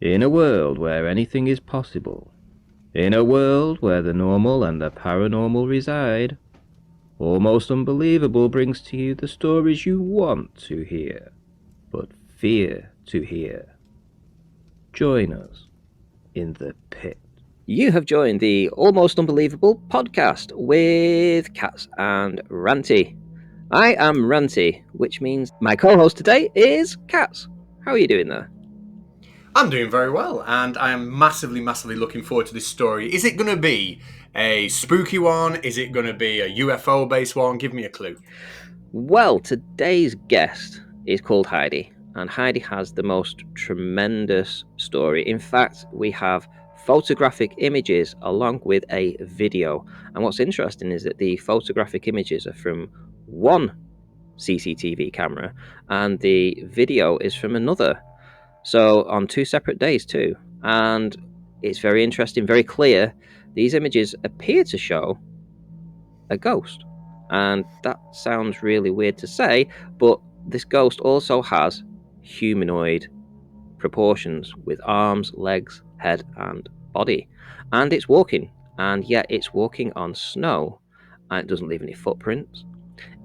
In a world where anything is possible, in a world where the normal and the paranormal reside, Almost Unbelievable brings to you the stories you want to hear, but fear to hear. Join us in the pit. You have joined the Almost Unbelievable podcast with Cats and Ranty. I am Ranty, which means my co-host today is Cats. How are you doing there? I'm doing very well, and I am massively looking forward to this story. Is it going to be a spooky one? Is it going to be a UFO-based one? Give me a clue. Well, today's guest is called Heidi, and Heidi has the most tremendous story. In fact, we have photographic images along with a video. And what's interesting is that the photographic images are from one CCTV camera, and the video is from another. So on two separate days too. And it's very interesting, very clear. These images appear to show a ghost. And that sounds really weird to say, but this ghost also has humanoid proportions with arms, legs, head, and body. And it's walking, and yet it's walking on snow, and it doesn't leave any footprints.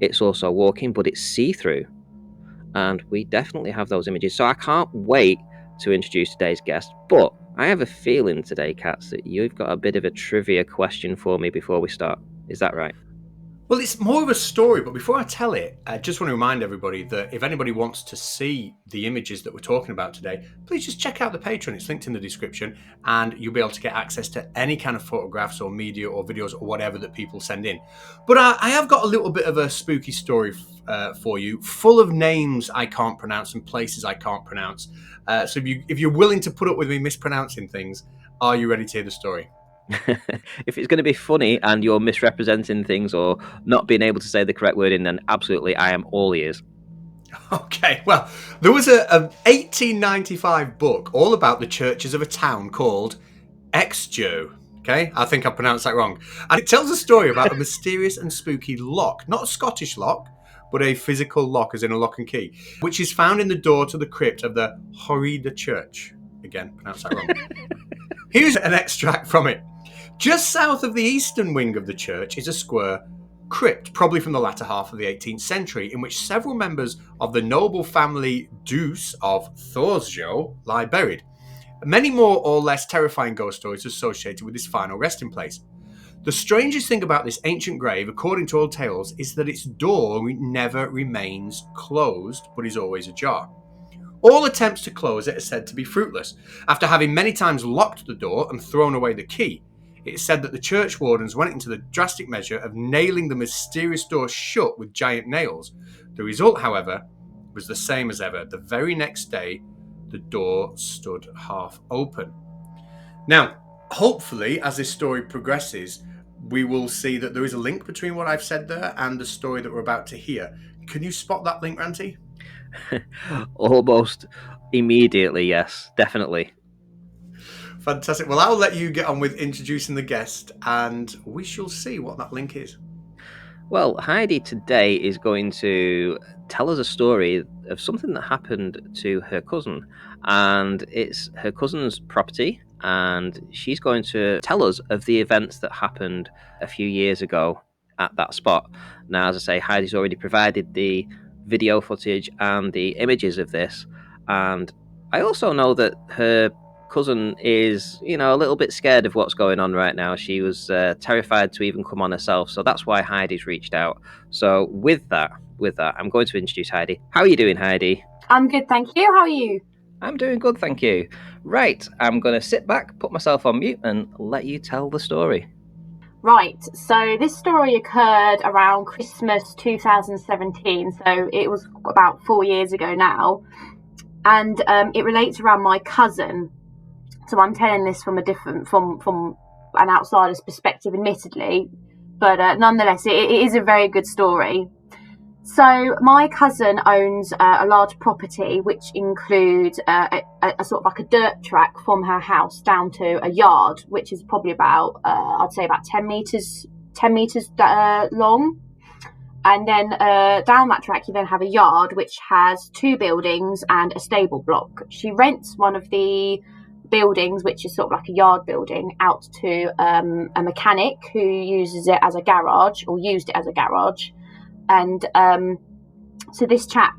It's also walking, but it's see-through. And we definitely have those images. So I can't wait to introduce today's guest, but I have a feeling today, Cats, that you've got a bit of a trivia question for me before we start. Is that right? Well, it's more of a story, but before I tell it, I just want to remind everybody that if anybody wants to see the images that we're talking about today, please just check out the Patreon. It's linked in the description, and you'll be able to get access to any kind of photographs or media or videos or whatever that people send in. But I have got a little bit of a spooky story for you, full of names I can't pronounce and places I can't pronounce. So if you're willing to put up with me mispronouncing things, are you ready to hear the story? If it's going to be funny and you're misrepresenting things or not being able to say the correct wording, then absolutely, I am all ears. Okay, well, there was a 1895 book all about the churches of a town called Exjo. Okay, I think I pronounced that wrong. And it tells a story about a mysterious and spooky lock, not a Scottish lock, but a physical lock, as in a lock and key, which is found in the door to the crypt of the Horrida Church. Again, pronounced that wrong. Here's an extract from it. Just south of the eastern wing of the church is a square crypt, probably from the latter half of the 18th century, in which several members of the noble family Duse of Thorsjo lie buried. Many more or less terrifying ghost stories associated with this final resting place. The strangest thing about this ancient grave, according to old tales, is that its door never remains closed, but is always ajar. All attempts to close it are said to be fruitless. After having many times locked the door and thrown away the key, it is said that the church wardens went into the drastic measure of nailing the mysterious door shut with giant nails. The result, however, was the same as ever. The very next day, the door stood half open. Now, hopefully, as this story progresses, we will see that there is a link between what I've said there and the story that we're about to hear. Can you spot that link, Ranty? Almost immediately, yes, definitely. Fantastic. Well, I'll let you get on with introducing the guest, and we shall see what that link is. Well, Heidi today is going to tell us a story of something that happened to her cousin, and it's her cousin's property, and she's going to tell us of the events that happened a few years ago at that spot. Now, as I say, Heidi's already provided the video footage and the images of this, and I also know that her cousin is, a little bit scared of what's going on right now. She was terrified to even come on herself, so that's why Heidi's reached out. So with that, I'm going to introduce Heidi. How are you doing, Heidi? I'm good, thank you. How are you? I'm doing good, thank you. Right, I'm going to sit back, put myself on mute, and let you tell the story. Right, so this story occurred around Christmas 2017, so it was about 4 years ago now, and it relates around my cousin. So I'm telling this from from an outsider's perspective, admittedly, but nonetheless, it is a very good story. So my cousin owns a large property, which includes a sort of like a dirt track from her house down to a yard, which is probably about, I'd say about 10 meters long. And then down that track, you then have a yard, which has two buildings and a stable block. She rents one of the buildings, which is sort of like a yard building, out to a mechanic who uses it as a garage, or used it as a garage. And so this chap,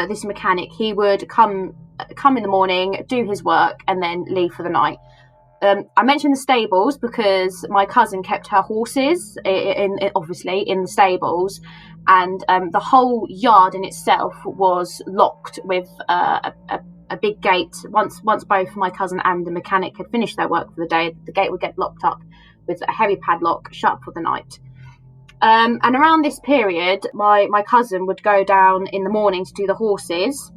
this mechanic, he would come in the morning, do his work, and then leave for the night. I mentioned the stables because my cousin kept her horses obviously in the stables, and the whole yard in itself was locked with a big gate. Once both my cousin and the mechanic had finished their work for the day, the gate would get locked up with a heavy padlock, shut for the night. And around this period, my cousin would go down in the morning to do the horses.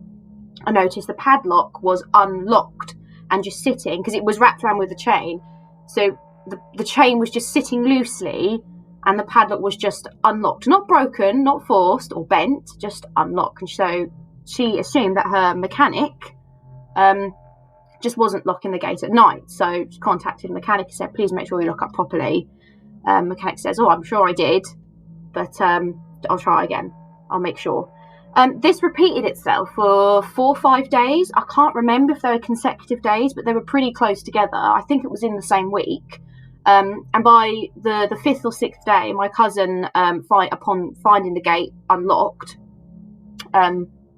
I noticed the padlock was unlocked and just sitting, because it was wrapped around with a chain. So the chain was just sitting loosely, and the padlock was just unlocked. Not broken, not forced or bent, just unlocked. And so she assumed that her mechanic just wasn't locking the gate at night. So she contacted the mechanic and said, please make sure you lock up properly. Mechanic says, I'm sure I did, but I'll try again. I'll make sure. This repeated itself for 4 or 5 days. I can't remember if they were consecutive days, but they were pretty close together. I think it was in the same week. And by the 5th or 6th day, my cousin, upon finding the gate unlocked,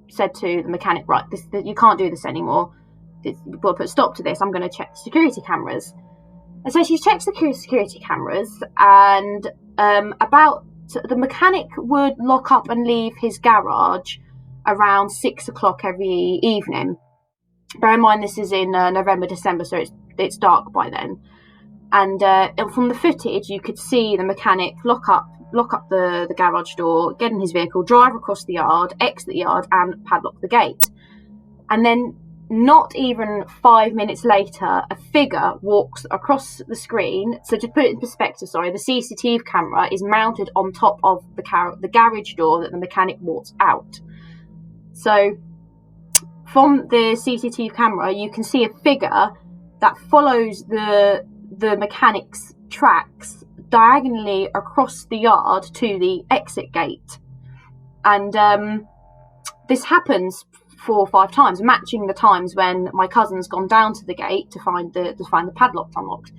said to the mechanic, right, you can't do this anymore. We'll put a stop to this. I'm going to check security cameras. And so she checks the security cameras, and the mechanic would lock up and leave his garage around 6 o'clock every evening. Bear in mind, this is in November, December, so it's dark by then. And from the footage, you could see the mechanic lock up the garage door, get in his vehicle, drive across the yard, exit the yard, and padlock the gate. And then, not even 5 minutes later, a figure walks across the screen. So to put it in perspective, the CCTV camera is mounted on top of the garage door that the mechanic walks out. So from the CCTV camera, you can see a figure that follows the mechanic's tracks diagonally across the yard to the exit gate. And this happens 4 or 5 times, matching the times when my cousin's gone down to the gate to find the padlock unlocked.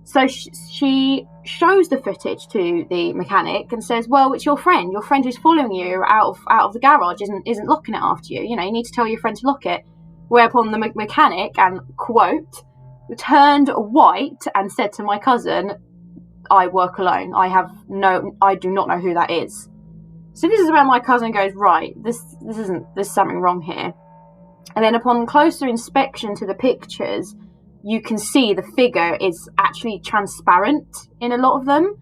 So she shows the footage to the mechanic and says, well, it's your friend who's following you out of the garage isn't locking it after you. You need to tell your friend to lock it. Whereupon the mechanic, and quote, turned white and said to my cousin, I work alone. I do not know who that is. So this is where my cousin goes, right, there's something wrong here. And then upon closer inspection to the pictures, you can see the figure is actually transparent in a lot of them.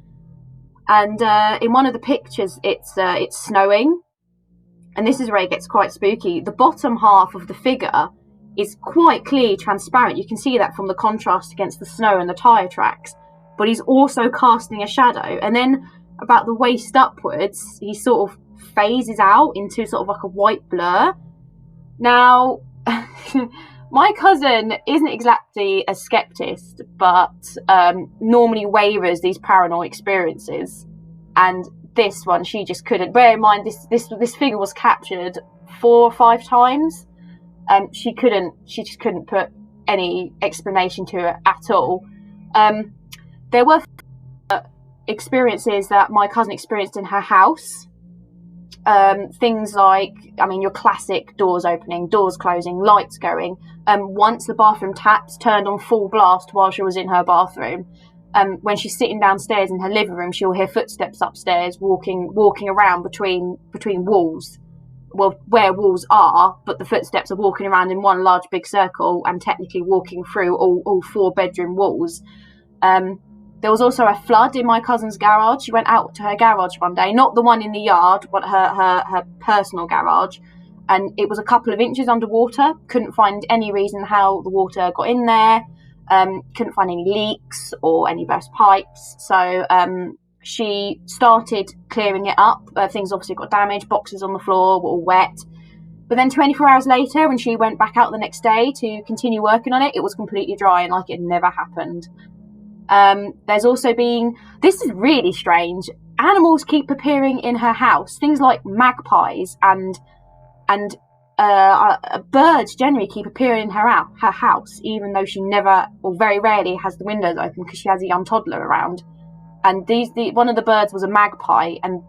And in one of the pictures, it's snowing. And this is where it gets quite spooky. The bottom half of the figure is quite clearly transparent. You can see that from the contrast against the snow and the tyre tracks. But he's also casting a shadow. And then about the waist upwards, he sort of phases out into sort of like a white blur. Now, my cousin isn't exactly a skeptist, but normally wavers these paranormal experiences. And this one, she just couldn't. Bear in mind, this figure was captured 4 or 5 times. She just couldn't put any explanation to it at all. There were experiences that my cousin experienced in her house. Things like, your classic doors opening, doors closing, lights going. Once the bathroom taps turned on full blast while she was in her bathroom. When she's sitting downstairs in her living room, she'll hear footsteps upstairs walking around between walls. Well, where walls are, but the footsteps are walking around in one large big circle and technically walking through all 4 bedroom walls. There was also a flood in my cousin's garage. She went out to her garage one day, not the one in the yard, but her personal garage. And it was a couple of inches underwater. Couldn't find any reason how the water got in there. Couldn't find any leaks or any burst pipes. So she started clearing it up. Things obviously got damaged. Boxes on the floor were all wet. But then 24 hours later, when she went back out the next day to continue working on it, it was completely dry and like it never happened. There's also been, this is really strange, animals keep appearing in her house, things like magpies and birds generally keep appearing in her house, even though she never, or very rarely, has the windows open because she has a young toddler around. And one of the birds was a magpie, and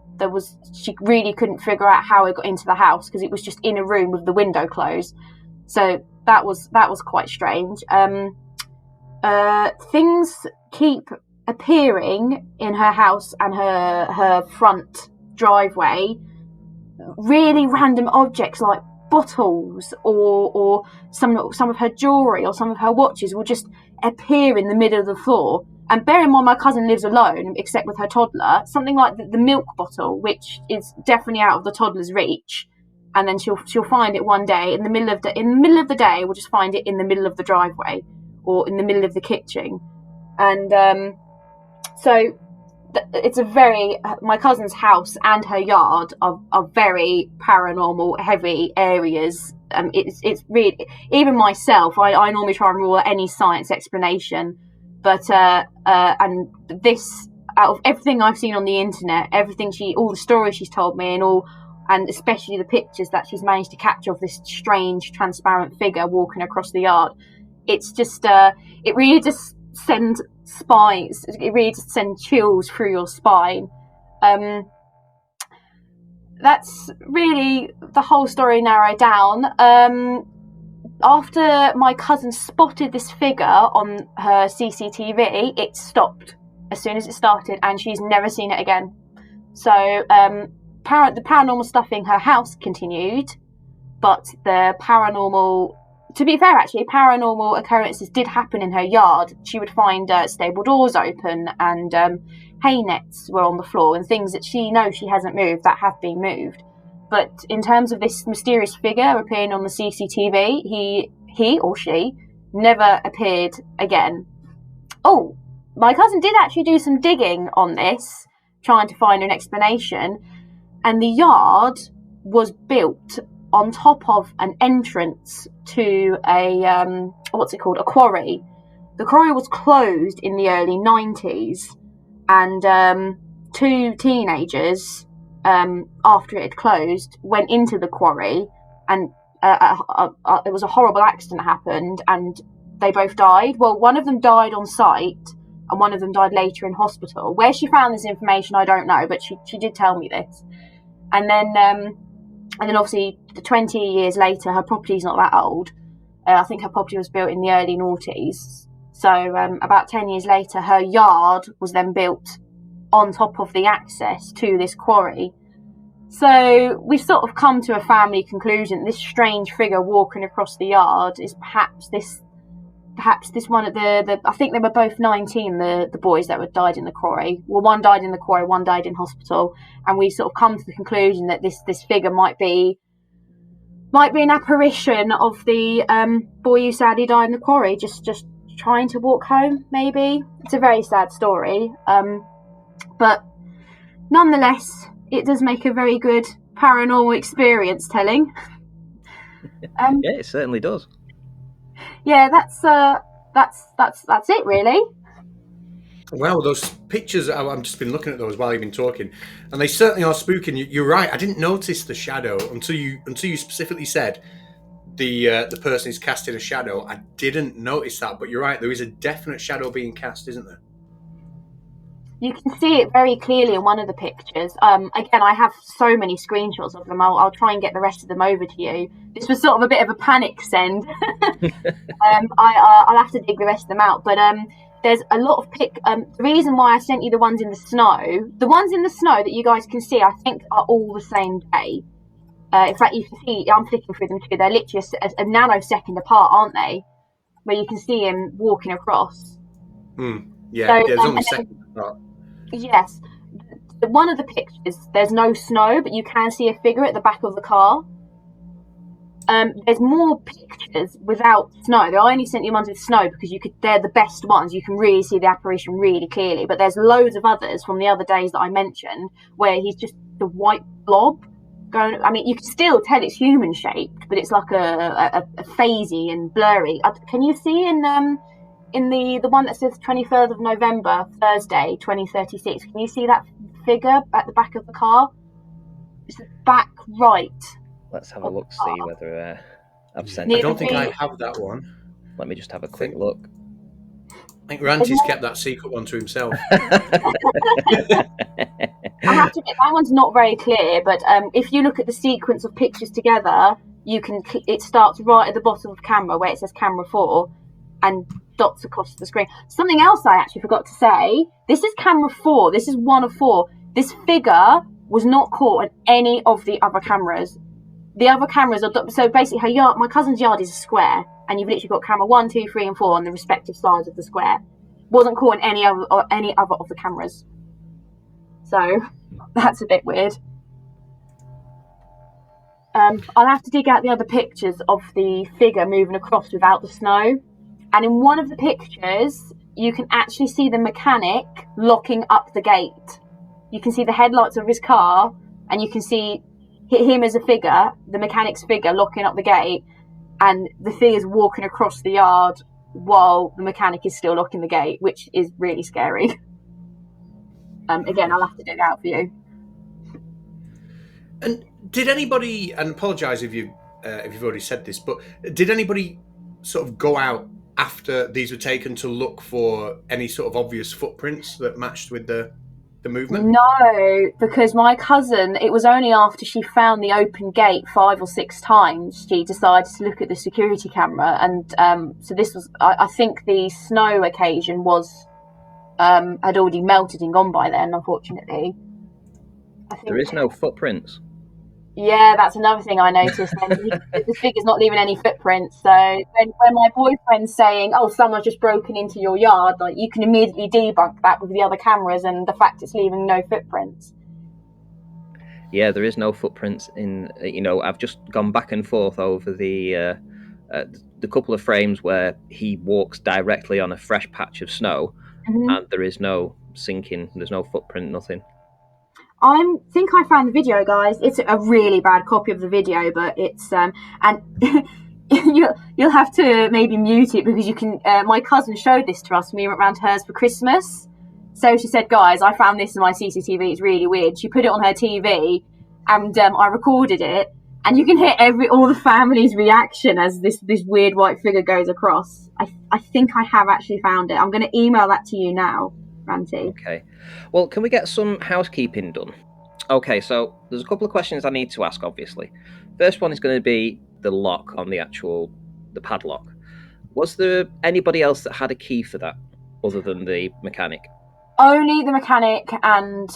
she really couldn't figure out how it got into the house because it was just in a room with the window closed. So that was quite strange. Things keep appearing in her house and her front driveway. Really random objects like bottles or some of her jewellery or some of her watches will just appear in the middle of the floor. And bear in mind, my cousin lives alone, except with her toddler. Something like the milk bottle, which is definitely out of the toddler's reach, and then she'll find it one day in the middle of the day. We'll just find it in the middle of the driveway or in the middle of the kitchen, and so it's my cousin's house and her yard are very paranormal heavy areas. It's really, even myself, I normally try and rule out any science explanation, but and this, out of everything I've seen on the internet, all the stories she's told me and especially the pictures that she's managed to capture of this strange transparent figure walking across the yard, it's just it really just sends chills through your spine. That's really the whole story narrowed down. After my cousin spotted this figure on her CCTV, it stopped as soon as it started, and she's never seen it again. So the paranormal stuff in her house continued, but to be fair, actually, paranormal occurrences did happen in her yard. She would find stable doors open, and hay nets were on the floor, and things that she knows she hasn't moved that have been moved. But in terms of this mysterious figure appearing on the CCTV, he or she never appeared again. Oh, my cousin did actually do some digging on this, trying to find an explanation, and the yard was built on top of an entrance to a quarry. The quarry was closed in the early 90s, and two teenagers, after it had closed, went into the quarry, and it was a horrible accident happened, and they both died. Well, one of them died on site, and one of them died later in hospital. Where she found this information, I don't know, but she did tell me this. And then obviously 20 years later, her property's not that old. I think her property was built in the early noughties. So about 10 years later, her yard was then built on top of the access to this quarry. So we've sort of come to a family conclusion. This strange figure walking across the yard is perhaps this one of the I think they were both 19, the boys that had died in the quarry. Well, one died in the quarry, one died in hospital, and we sort of come to the conclusion that this figure might be an apparition of the boy who sadly died in the quarry, just trying to walk home, maybe. It's a very sad story, but nonetheless, it does make a very good paranormal experience telling. Yeah, it certainly does. Yeah, that's it really. Wow, those pictures, I've just been looking at those while you've been talking, and they certainly are spooking. You're right, I didn't notice the shadow until you specifically said the person is casting a shadow. I didn't notice that, but you're right, there is a definite shadow being cast, isn't there? You can see it very clearly in one of the pictures. Again, I have so many screenshots of them. I'll try and get the rest of them over to you. This was sort of a bit of a panic send. I'll have to dig the rest of them out. But there's a lot of the reason why I sent you the ones in the snow that you guys can see, I think are all the same day. In fact, you can see, I'm flicking through them too. They're literally a nanosecond apart, aren't they? Where you can see him walking across. Yeah, so, there's only seconds apart. Yes. One of the pictures, there's no snow, but you can see a figure at the back of the car. There's more pictures without snow. I only sent you ones with snow because they're the best ones. You can really see the apparition really clearly. But there's loads of others from the other days that I mentioned where he's just the white blob going. I mean, you can still tell it's human shaped, but it's like a phasey and blurry. Can you see in the one that says 23rd of November, Thursday, 2036, can you see that figure at the back of the car? It's the back right Let's have a look, see whether I've sent I you. don't think I have that one. Let me just have a quick look. I think Ranty's kept that secret one to himself. I have to admit, that one's not very clear, but if you look at the sequence of pictures together, you can. It starts right at the bottom of camera where it says camera 4, and dots across the screen. Something else I actually forgot to say. This is camera 4. This is 1 of 4. This figure was not caught on any of the other cameras. The other cameras are so basically her yard. My cousin's yard is a square, and you've literally got camera 1, 2, 3, and 4 on the respective sides of the square. Wasn't caught on any other of the cameras. So that's a bit weird. I'll have to dig out the other pictures of the figure moving across without the snow. And in one of the pictures, you can actually see the mechanic locking up the gate. You can see the headlights of his car, and you can see him as a figure, the mechanic's figure, locking up the gate, and the figure's walking across the yard while the mechanic is still locking the gate, which is really scary. Again, I'll have to dig it out for you. And did anybody, and apologise if you've already said this, but did anybody sort of go out after these were taken to look for any sort of obvious footprints that matched with the movement? No, because my cousin, it was only after she found the open gate 5 or 6 times she decided to look at the security camera, and so this was, I think the snow occasion was had already melted and gone by then, unfortunately. I think, There is no footprints. yeah, that's another thing I noticed. The figure's not leaving any footprints. So when my boyfriend's saying, "Oh, someone's just broken into your yard," like, you can immediately debunk that with the other cameras and the fact it's leaving no footprints. Yeah, there is no footprints in. I've just gone back and forth over the couple of frames where he walks directly on a fresh patch of snow, and there is no sinking. There's no footprint. Nothing. I think I found the video, guys. It's a really bad copy of the video, but it's and you'll have to maybe mute it because you can. My cousin showed this to us when we went round to hers for Christmas. So she said, "Guys, I found this in my CCTV. It's really weird." She put it on her TV, and I recorded it, and you can hear all the family's reaction as this weird white figure goes across. I think I have actually found it. I'm going to email that to you now, Ranty. Okay. Well, can we get some housekeeping done? Okay, so there's a couple of questions I need to ask, obviously. First one is going to be the lock on the padlock. Was there anybody else that had a key for that other than the mechanic? Only the mechanic and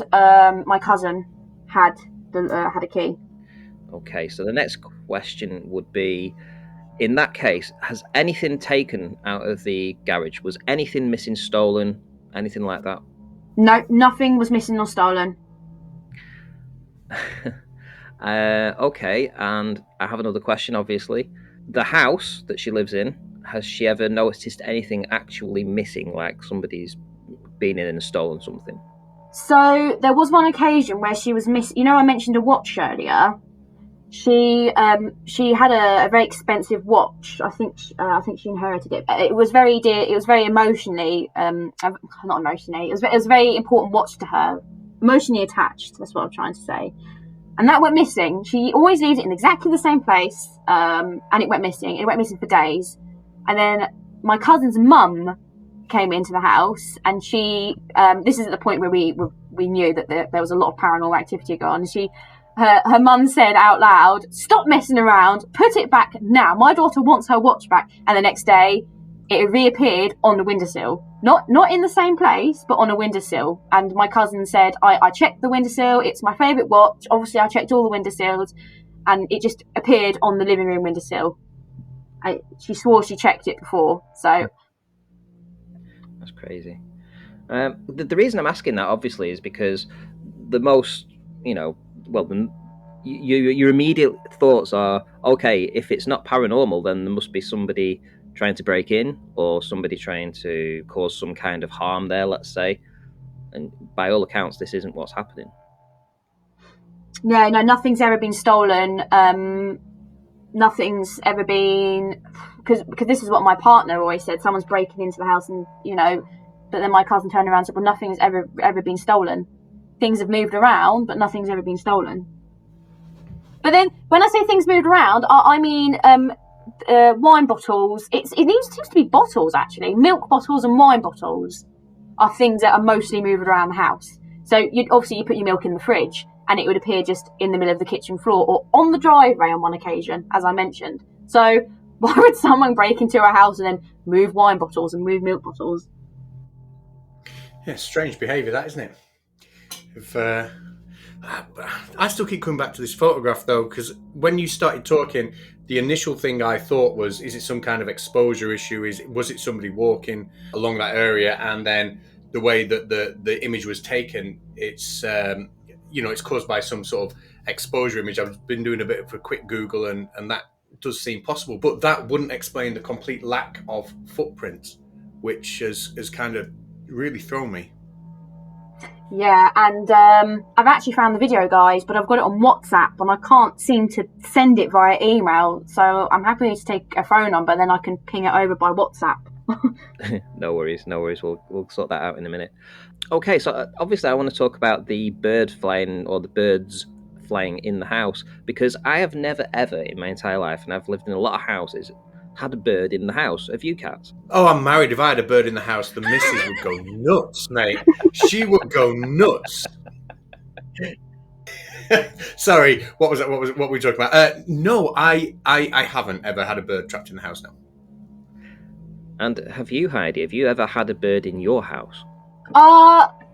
my cousin had a key. Okay, so the next question would be, in that case, has anything taken out of the garage? Was anything missing, stolen, anything like that? No, nothing was missing or stolen. Okay, and I have another question, obviously. The house that she lives in, has she ever noticed anything actually missing, like somebody's been in and stolen something? So there was one occasion where she was missing. You know, I mentioned a watch earlier. She had a very expensive watch. I think she inherited it. It was very dear. It was very emotionally, not emotionally. It was a very important watch to her, emotionally attached. That's what I'm trying to say. And that went missing. She always leaves it in exactly the same place, and it went missing. It went missing for days. And then my cousin's mum came into the house, and she. This is at the point where we knew that there was a lot of paranormal activity going on. And her mum said out loud, "Stop messing around, put it back now. My daughter wants her watch back." And the next day, it reappeared on the windowsill. Not in the same place, but on a windowsill. And my cousin said, I checked the windowsill. It's my favourite watch. Obviously, I checked all the windowsills, and it just appeared on the living room windowsill. She swore she checked it before. So that's crazy. The reason I'm asking that, obviously, is because the most, your immediate thoughts are, okay, if it's not paranormal, then there must be somebody trying to break in or somebody trying to cause some kind of harm there, let's say. And by all accounts, this isn't what's happening. No, nothing's ever been stolen. Nothing's ever been, because this is what my partner always said. Someone's breaking into the house, and but then my cousin turned around and said, "Well, nothing's ever been stolen. Things have moved around, but nothing's ever been stolen." But then when I say things moved around, I mean wine bottles. It seems to be bottles, actually. Milk bottles and wine bottles are things that are mostly moved around the house. So you put your milk in the fridge and it would appear just in the middle of the kitchen floor or on the driveway on one occasion, as I mentioned. So why would someone break into a house and then move wine bottles and move milk bottles? Yeah, strange behaviour, that, isn't it? I still keep coming back to this photograph, though, because when you started talking, the initial thing I thought was, is it some kind of exposure issue? Was it somebody walking along that area? And then the way that the image was taken, it's it's caused by some sort of exposure image. I've been doing a bit of a quick Google, and that does seem possible, but that wouldn't explain the complete lack of footprints, which has kind of really thrown me. Yeah, and I've actually found the video, guys, but I've got it on WhatsApp and I can't seem to send it via email, so I'm happy to take a phone number, then I can ping it over by WhatsApp. No worries. We'll sort that out in a minute. Okay, so obviously I want to talk about the bird flying, or the birds flying in the house, because I have never ever in my entire life, and I've lived in a lot of houses, had a bird in the house. Have you, Kat? Oh, I'm married. If I had a bird in the house, the missus would go nuts, mate. She would go nuts. Sorry, what was that? What were we talking about? No, I haven't ever had a bird trapped in the house, no. And have you, Heidi? Have you ever had a bird in your house?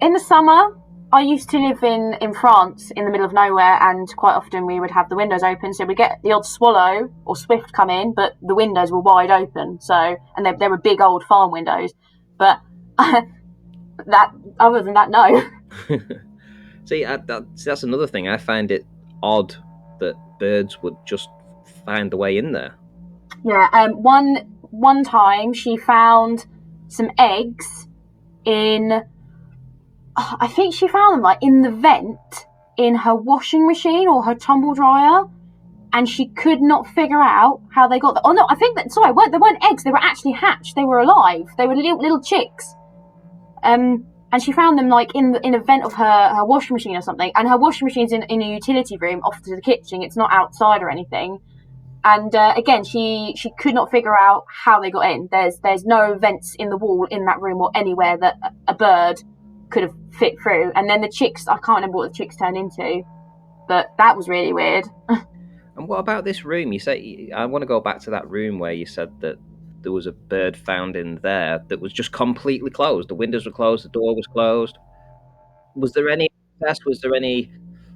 In the summer, I used to live in France, in the middle of nowhere, and quite often we would have the windows open, so we get the odd swallow or swift come in, but the windows were wide open, and they were big old farm windows. But other than that, no. See, that's another thing. I find it odd that birds would just find the way in there. Yeah. One time she found some eggs in. I think she found them like in the vent in her washing machine or her tumble dryer, and she could not figure out how they got there. Oh no, I think they weren't eggs. They were actually hatched. They were alive. They were little chicks. And she found them like in a vent of her washing machine or something. And her washing machine's in a utility room off to the kitchen. It's not outside or anything. And again, she could not figure out how they got in. There's no vents in the wall in that room or anywhere that a bird could have fit through. And then the chicks, I can't remember what the chicks turned into, but that was really weird. And what about this room? You say, I want to go back to that room where you said that there was a bird found in there that was just completely closed. The windows were closed, the door was closed. Was there any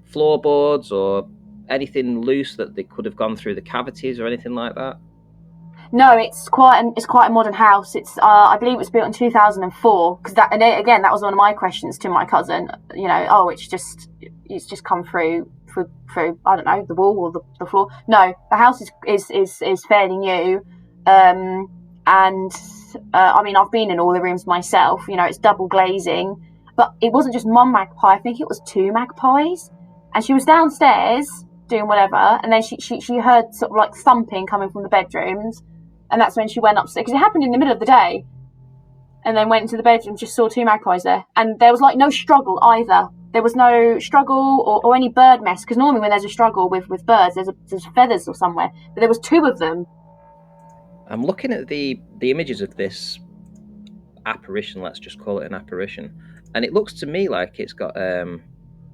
floorboards or anything loose that they could have gone through the cavities or anything like that? No, it's quite a modern house. It's I believe it was built in 2004. Because that was one of my questions to my cousin. It's just come through I don't know, the wall or the floor. No, the house is fairly new. I mean, I've been in all the rooms myself. It's double glazing, but it wasn't just one magpie. I think it was two magpies, and she was downstairs doing whatever, and then she heard sort of like thumping coming from the bedrooms. And that's when she went upstairs, because it happened in the middle of the day. And then went into the bedroom, just saw two magpies there. And there was like no struggle either. There was no struggle or any bird mess, because normally when there's a struggle with birds, there's feathers or somewhere. But there was two of them. I'm looking at the images of this apparition, let's just call it an apparition. And it looks to me like it's got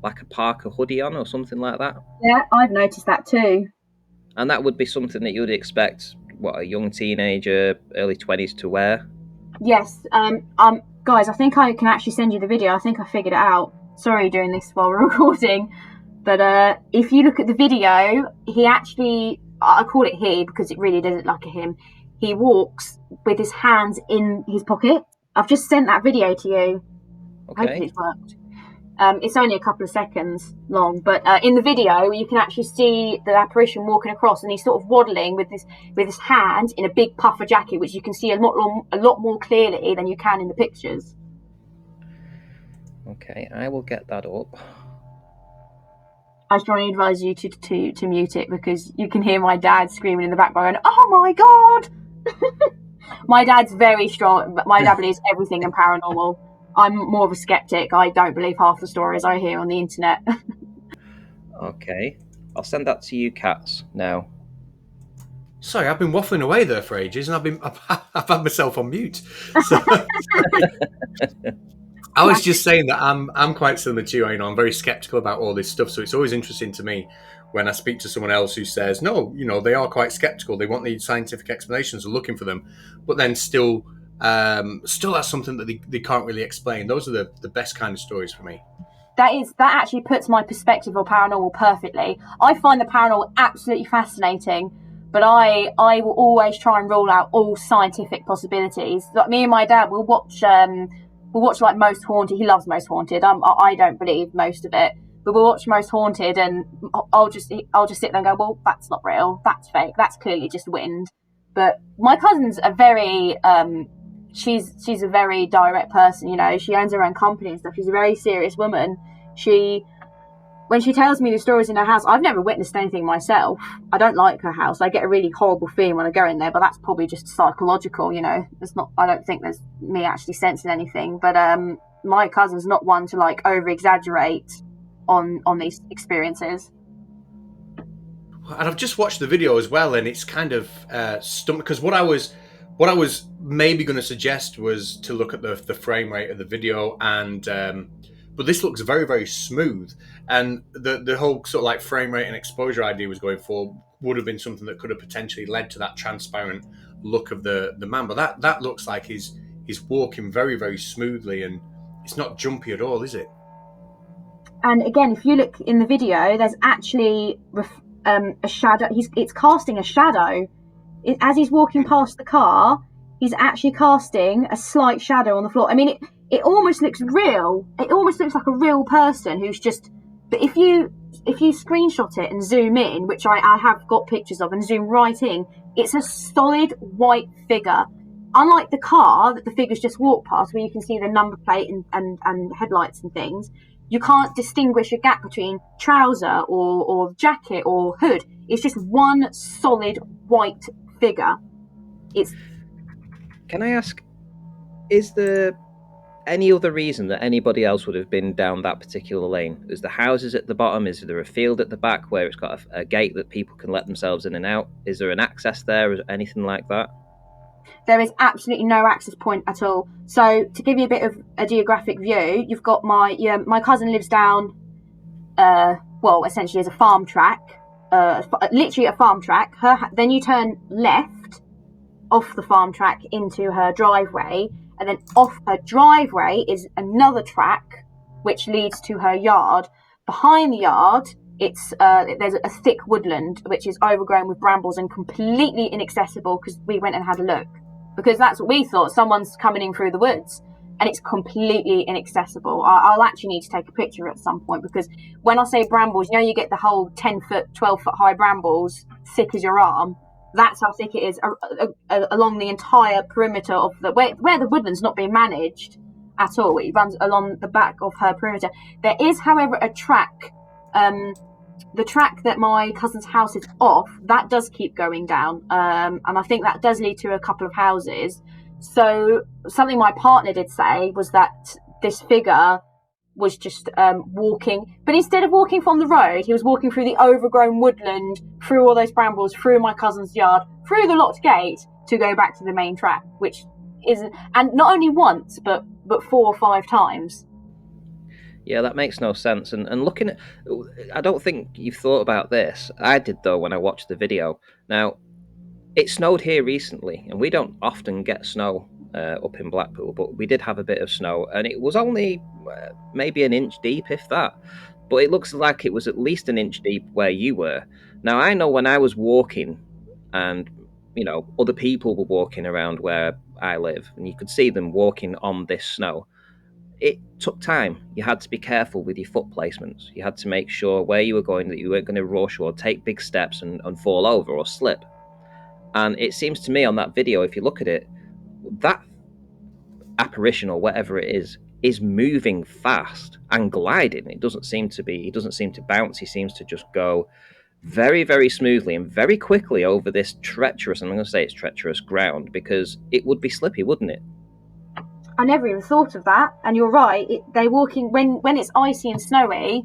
like a parka hoodie on or something like that. Yeah, I've noticed that too. And that would be something that you would expect, a young teenager, early 20s to wear? Yes. Guys, I think I can actually send you the video. I think I figured it out. Sorry doing this while we're recording. But if you look at the video, he actually, I call it he because it really doesn't look like a him. He walks with his hands in his pocket. I've just sent that video to you. Okay. Hopefully it's worked. It's only a couple of seconds long, but in the video you can actually see the apparition walking across, and he's sort of waddling with his hand in a big puffer jacket, which you can see a lot more clearly than you can in the pictures. Okay, I will get that up. I strongly advise you to mute it, because you can hear my dad screaming in the background, "Oh my god!" My dad's very strong. My dad believes everything in paranormal. I'm more of a skeptic. I don't believe half the stories I hear on the internet. Okay. I'll send that to you, Cats, now. Sorry, I've been waffling away there for ages, and I've had myself on mute. So, I was just saying that I'm quite similar to you. You know, I'm very skeptical about all this stuff, so it's always interesting to me when I speak to someone else who says, no, you know, they are quite skeptical. They want the scientific explanations, they're looking for them, but then still that's something that they can't really explain. Those are the best kind of stories for me. That actually puts my perspective on paranormal perfectly. I find the paranormal absolutely fascinating, but I will always try and rule out all scientific possibilities. Like me and my dad will watch like Most Haunted. He loves Most Haunted. I don't believe most of it, but we'll watch Most Haunted, and I'll just sit there and go, well, that's not real. That's fake. That's clearly just wind. But my cousin's a very she's a very direct person. You know, she owns her own company and stuff. She's a very serious woman. When she tells me the stories in her house, I've never witnessed anything myself. I don't like her house. I get a really horrible feeling when I go in there, but that's probably just psychological, you know. I don't think there's me actually sensing anything. But my cousin's not one to like over exaggerate on these experiences. And I've just watched the video as well, and it's kind of stumped, because what I was maybe going to suggest was to look at the frame rate of the video, and but this looks very, very smooth, and the whole sort of like frame rate and exposure idea was going for would have been something that could have potentially led to that transparent look of the man, but that looks like he's walking very, very smoothly, and it's not jumpy at all, is it? And again, if you look in the video, there's actually a shadow. It's casting a shadow as he's walking past the car. He's actually casting a slight shadow on the floor. I mean, it almost looks real. It almost looks like a real person who's just. But if you screenshot it and zoom in, which I have got pictures of, and zoom right in, it's a solid white figure. Unlike the car that the figures just walk past, where you can see the number plate and headlights and things, you can't distinguish a gap between trouser or jacket or hood. It's just one solid white figure. Can I ask, is there any other reason that anybody else would have been down that particular lane? Is the houses at the bottom? Is there a field at the back where it's got a gate that people can let themselves in and out? Is there an access there or anything like that? There is absolutely no access point at all. So to give you a bit of a geographic view, you've got my cousin lives down, essentially as a farm track, literally a farm track. Then you turn left off the farm track into her driveway, and then off her driveway is another track which leads to her yard. Behind the yard, there's a thick woodland which is overgrown with brambles and completely inaccessible, because we went and had a look, because that's what we thought, someone's coming in through the woods, and it's completely inaccessible. I'll actually need to take a picture at some point, because when I say brambles, you know, you get the whole 10-foot, 12-foot high brambles thick as your arm. That's how thick it is along the entire perimeter of where the woodland's not being managed at all. It runs along the back of her perimeter. There is, however, a track. The track that my cousin's house is off, that does keep going down, and I think that does lead to a couple of houses. So something my partner did say was that this figure was just walking, but instead of walking from the road, he was walking through the overgrown woodland, through all those brambles, through my cousin's yard, through the locked gate to go back to the main track, which isn't, and not only once, but 4 or 5 times. Yeah, that makes no sense. And looking at, I don't think you've thought about this. I did, though, when I watched the video. Now, it snowed here recently, and we don't often get snow up in Blackpool, but we did have a bit of snow, and it was only maybe an inch deep, if that. But it looks like it was at least an inch deep where you were. Now, I know when I was walking, and, you know, other people were walking around where I live, and you could see them walking on this snow. It took time. You had to be careful with your foot placements. You had to make sure where you were going that you weren't going to rush or take big steps and fall over or slip. And it seems to me on that video, if you look at it, that apparition or whatever it is moving fast and gliding. He doesn't seem to bounce. He seems to just go very, very smoothly and very quickly over this treacherous, and I'm going to say it's treacherous ground, because it would be slippy, wouldn't it? I never even thought of that, and you're right. They're walking when it's icy and snowy.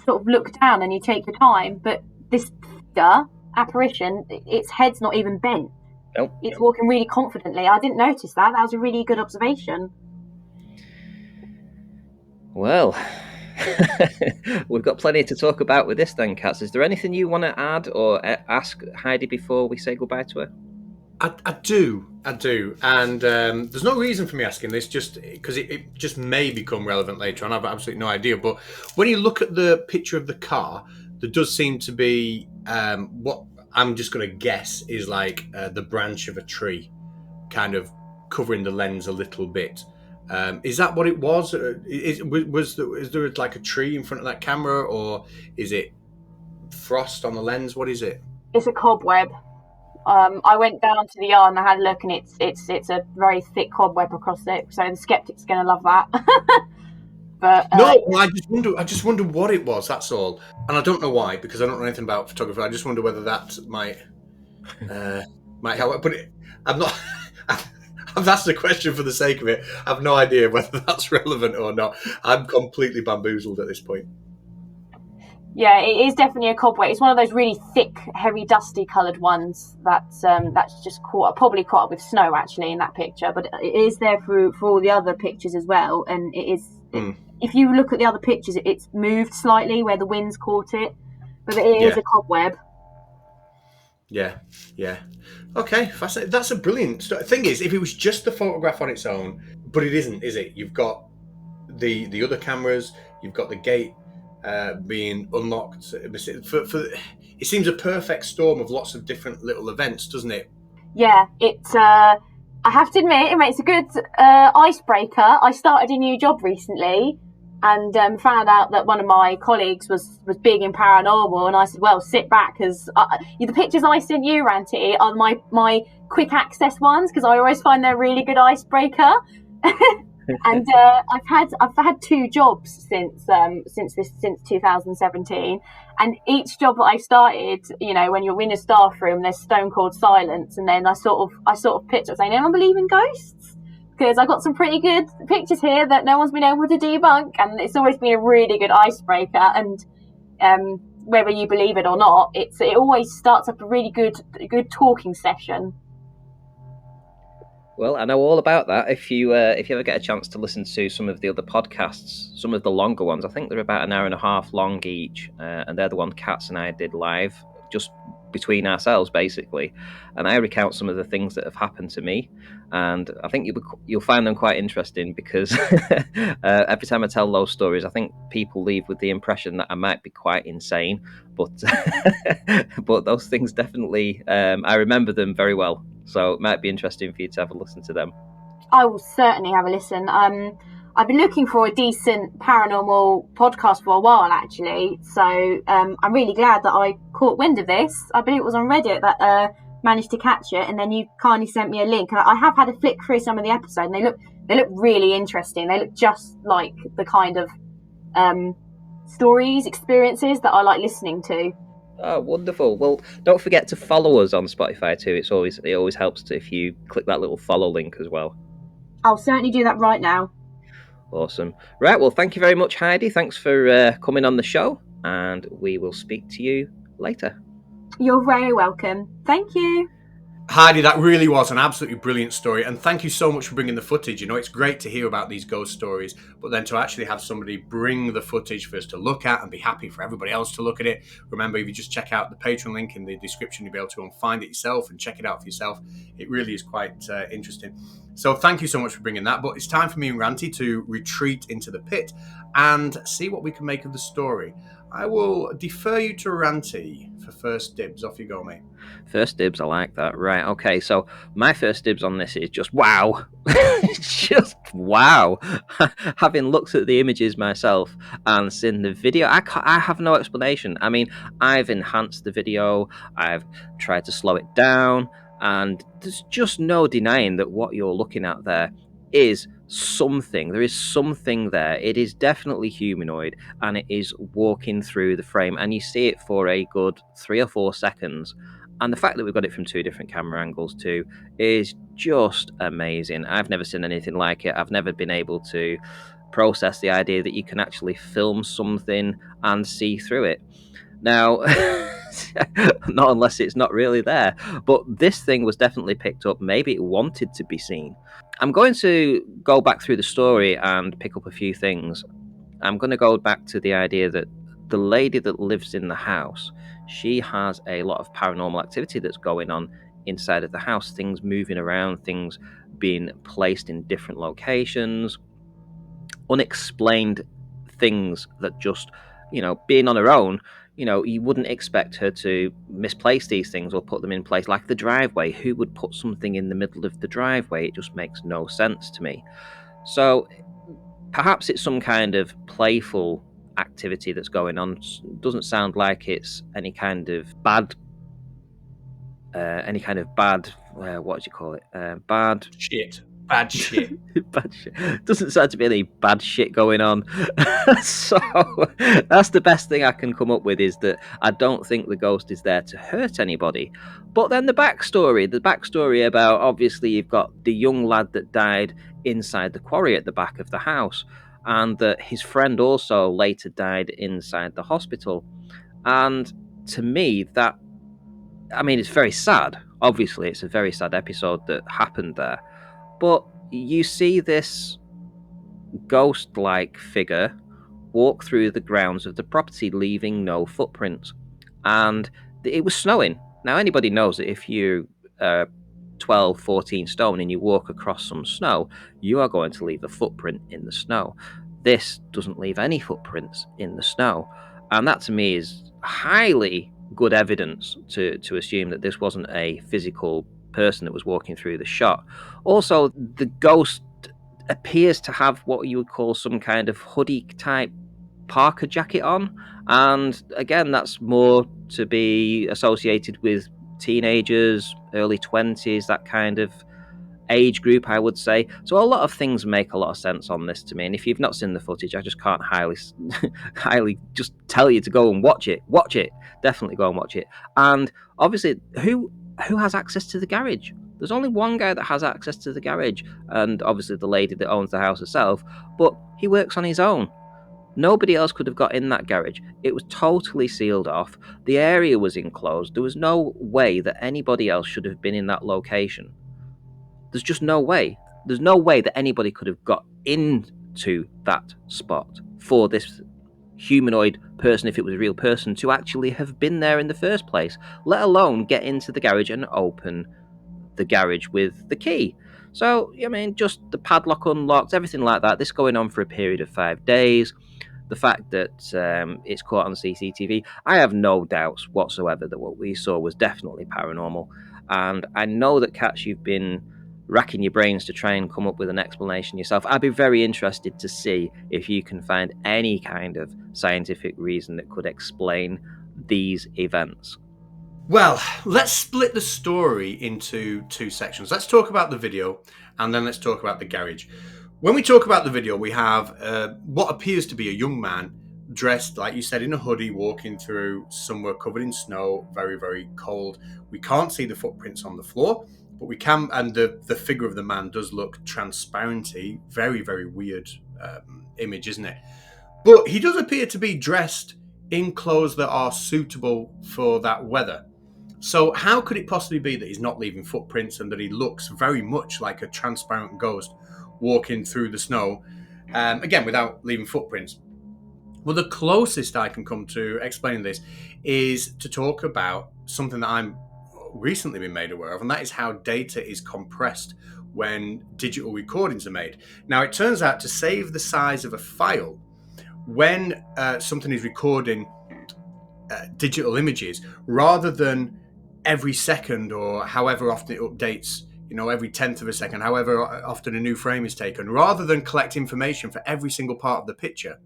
sort of look down and you take your time. But this figure, apparition, its head's not even bent. Nope. It's walking really confidently. I didn't notice that. That was a really good observation. Well, we've got plenty to talk about with this then, Katz. Is there anything you want to add or ask Heidi before we say goodbye to her? I do, and there's no reason for me asking this, just because it just may become relevant later on. I've absolutely no idea. But when you look at the picture of the car, there does seem to be what I'm just going to guess is like the branch of a tree, kind of covering the lens a little bit. Is that what it was? Is there like a tree in front of that camera, or is it frost on the lens? What is it? It's a cobweb. I went down to the yard and I had a look, and it's a very thick cobweb across it. So the skeptic's going to love that. But no, I just wonder what it was. That's all, and I don't know why, because I don't know anything about photography. I just wonder whether that might help. But I'm not. I've asked the question for the sake of it. I have no idea whether that's relevant or not. I'm completely bamboozled at this point. Yeah, it is definitely a cobweb. It's one of those really thick, heavy, dusty coloured ones that's just probably caught up with snow actually in that picture. But it is there for all the other pictures as well. And it is, if you look at the other pictures, it's moved slightly where the wind's caught it. But it is a cobweb. Yeah. Okay, fascinating. That's a brilliant story. Thing is, if it was just the photograph on its own, but it isn't, is it? You've got the other cameras, you've got the gate being unlocked. It seems a perfect storm of lots of different little events, doesn't it? Yeah, it's. I have to admit, it makes a good icebreaker. I started a new job recently, and found out that one of my colleagues was big in paranormal, and I said, well, sit back, because the pictures I sent you, Ranty, are my quick access ones, because I always find they're a really good icebreaker. And I've had 2 jobs since 2017, and each job that I started, when you're in a staff room, there's stone cold silence, and then I sort of picture saying, anyone believe in ghosts? Because I got some pretty good pictures here that no one's been able to debunk, and it's always been a really good icebreaker. And whether you believe it or not, it always starts up a really good talking session. Well, I know all about that. If you ever get a chance to listen to some of the other podcasts, some of the longer ones, I think they're about an hour and a half long each, and they're the one Katz and I did live, just between ourselves, basically. And I recount some of the things that have happened to me, and I think you'll find them quite interesting, because every time I tell those stories, I think people leave with the impression that I might be quite insane, but but those things definitely, I remember them very well. So it might be interesting for you to have a listen to them. I will certainly have a listen. I've been looking for a decent paranormal podcast for a while, actually. So I'm really glad that I caught wind of this. I believe it was on Reddit that managed to catch it, and then you kindly sent me a link. And I have had a flick through some of the episodes, and they look really interesting. They look just like the kind of stories, experiences that I like listening to. Oh, wonderful. Well, don't forget to follow us on Spotify too. It always helps if you click that little follow link as well. I'll certainly do that right now. Awesome. Right, well, thank you very much, Heidi. Thanks for coming on the show, and we will speak to you later. You're very welcome. Thank you. Heidi, that really was an absolutely brilliant story, and thank you so much for bringing the footage. It's great to hear about these ghost stories, but then to actually have somebody bring the footage for us to look at and be happy for everybody else to look at it. Remember, if you just check out the Patreon link in the description, you'll be able to find it yourself and check it out for yourself. It really is quite interesting. So thank you so much for bringing that, but it's time for me and Ranty to retreat into the pit and see what we can make of the story. I will defer you to Ranty for first dibs. Off you go, mate. First dibs, I like that. Right, okay, so my first dibs on this is just wow. Just wow. Having looked at the images myself and seen the video, I have no explanation. I mean, I've enhanced the video, I've tried to slow it down, and there's just no denying that what you're looking at there is something. There is something there. It is definitely humanoid, and it is walking through the frame, and you see it for a good 3 or 4 seconds. And the fact that we've got it from 2 different camera angles too is just amazing. I've never seen anything like it. I've never been able to process the idea that you can actually film something and see through it. Now, not unless it's not really there, but this thing was definitely picked up. Maybe it wanted to be seen. I'm going to go back through the story and pick up a few things. I'm going to go back to the idea that the lady that lives in the house, she has a lot of paranormal activity that's going on inside of the house, things moving around, things being placed in different locations, unexplained things that just, being on her own, you wouldn't expect her to misplace these things or put them in place, like the driveway. Who would put something in the middle of the driveway? It just makes no sense to me. So perhaps it's some kind of playful activity that's going on. Doesn't sound like it's any kind of bad what do you call it? Bad shit. Bad shit. Bad shit. Doesn't sound to be any bad shit going on. So that's the best thing I can come up with, is that I don't think the ghost is there to hurt anybody. But then the backstory about, obviously you've got the young lad that died inside the quarry at the back of the house, and that his friend also later died inside the hospital. And to me, it's very sad. Obviously, it's a very sad episode that happened there. But you see this ghost-like figure walk through the grounds of the property, leaving no footprints. And it was snowing. Now, anybody knows that if you 12, 14 stone and you walk across some snow, you are going to leave a footprint in the snow. This doesn't leave any footprints in the snow. And that, to me, is highly good evidence to assume that this wasn't a physical person that was walking through the shot. Also, the ghost appears to have what you would call some kind of hoodie type parka jacket on, and again, that's more to be associated with teenagers, early 20s, that kind of age group, I would say. So a lot of things make a lot of sense on this to me, and if you've not seen the footage, I just can't highly just tell you to go and watch it. Definitely go and watch it. And obviously, who has access to the garage? There's only one guy that has access to the garage, and obviously the lady that owns the house herself, but he works on his own. Nobody else could have got in that garage. It was totally sealed off. The area was enclosed. There was no way that anybody else should have been in that location. There's just no way. There's no way that anybody could have got into that spot for this humanoid person, if it was a real person, to actually have been there in the first place, let alone get into the garage and open the garage with the key. So, just the padlock unlocked, everything like that. This going on for a period of 5 days. The fact that it's caught on CCTV, I have no doubts whatsoever that what we saw was definitely paranormal. And I know that, Katz, you've been racking your brains to try and come up with an explanation yourself. I'd be very interested to see if you can find any kind of scientific reason that could explain these events. Well, let's split the story into two sections. Let's talk about the video, and then let's talk about the garage. When we talk about the video, we have what appears to be a young man dressed, like you said, in a hoodie, walking through somewhere covered in snow, very, very cold. We can't see the footprints on the floor, but we can, and the figure of the man does look transparenty. Very, very weird image, isn't it? But he does appear to be dressed in clothes that are suitable for that weather. So how could it possibly be that he's not leaving footprints and that he looks very much like a transparent ghost walking through the snow, again, without leaving footprints? Well, the closest I can come to explaining this is to talk about something that I'm recently been made aware of, and that is how data is compressed when digital recordings are made. Now, it turns out to save the size of a file, when something is recording digital images, rather than every second or however often it updates, every 10th of a second, however often a new frame is taken, rather than collect information for every single part of the picture,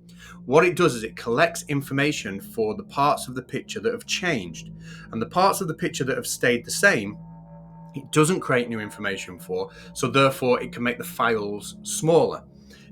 what it does is it collects information for the parts of the picture that have changed, and the parts of the picture that have stayed the same, it doesn't create new information for, so therefore it can make the files smaller.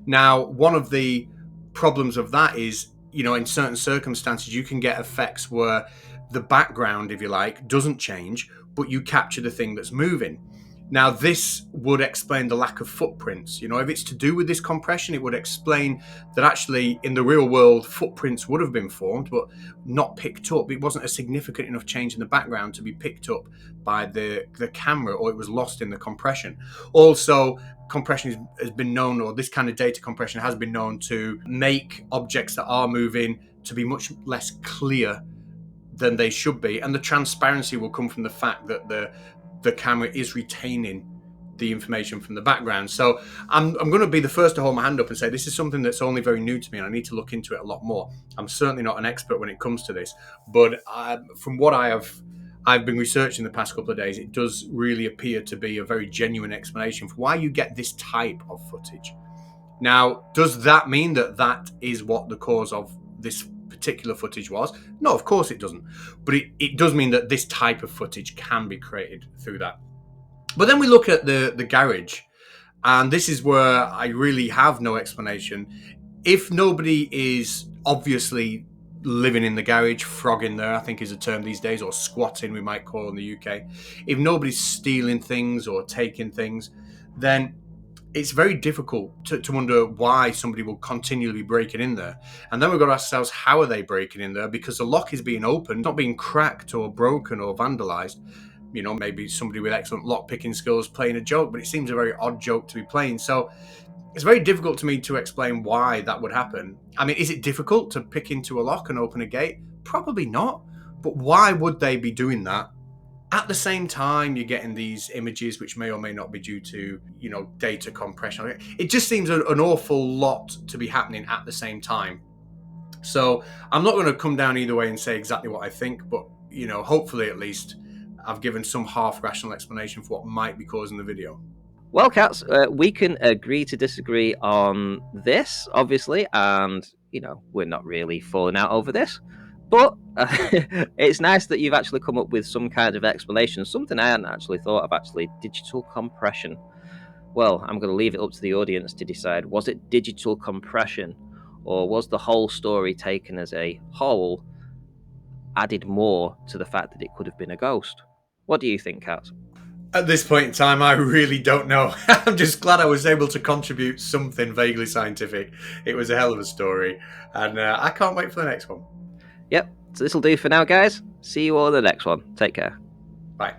Now, one of the problems of that is, in certain circumstances, you can get effects where the background, if you like, doesn't change, but you capture the thing that's moving. Now, this would explain the lack of footprints. You know, if it's to do with this compression, it would explain that actually in the real world, footprints would have been formed, but not picked up. It wasn't a significant enough change in the background to be picked up by the camera, or it was lost in the compression. Also, compression has been known, or this kind of data compression has been known to make objects that are moving to be much less clear than they should be. And the transparency will come from the fact that the camera is retaining the information from the background. So I'm going to be the first to hold my hand up and say this is something that's only very new to me, and I need to look into it a lot more. I'm certainly not an expert when it comes to this, but from what I've been researching the past couple of days, it does really appear to be a very genuine explanation for why you get this type of footage. Now, does that mean that that is what the cause of this particular footage was? No, of course it doesn't. But it does mean that this type of footage can be created through that. But then we look at the garage, and this is where I really have no explanation. If nobody is obviously living in the garage, frogging there, I think is a term these days, or squatting, we might call in the UK. If nobody's stealing things or taking things, then it's very difficult to wonder why somebody will continually be breaking in there. And then we've got to ask ourselves, how are they breaking in there? Because the lock is being opened, not being cracked or broken or vandalized. You know, maybe somebody with excellent lock-picking skills playing a joke, but it seems a very odd joke to be playing. So it's very difficult to me to explain why that would happen. I mean, is it difficult to pick into a lock and open a gate? Probably not. But why would they be doing that? At the same time, you're getting these images which may or may not be due to, you know, data compression. It just seems an awful lot to be happening at the same time. So I'm not going to come down either way and say exactly what I think, but, you know, hopefully at least I've given some half-rational explanation for what might be causing the video. Well, Cats, we can agree to disagree on this, obviously, and, you know, we're not really falling out over this. But it's nice that you've actually come up with some kind of explanation, something I hadn't actually thought of, actually, digital compression. Well, I'm going to leave it up to the audience to decide, was it digital compression, or was the whole story taken as a whole added more to the fact that it could have been a ghost? What do you think, Kat? At this point in time, I really don't know. I'm just glad I was able to contribute something vaguely scientific. It was a hell of a story, and I can't wait for the next one. Yep, so this will do for now, guys. See you all in the next one. Take care. Bye.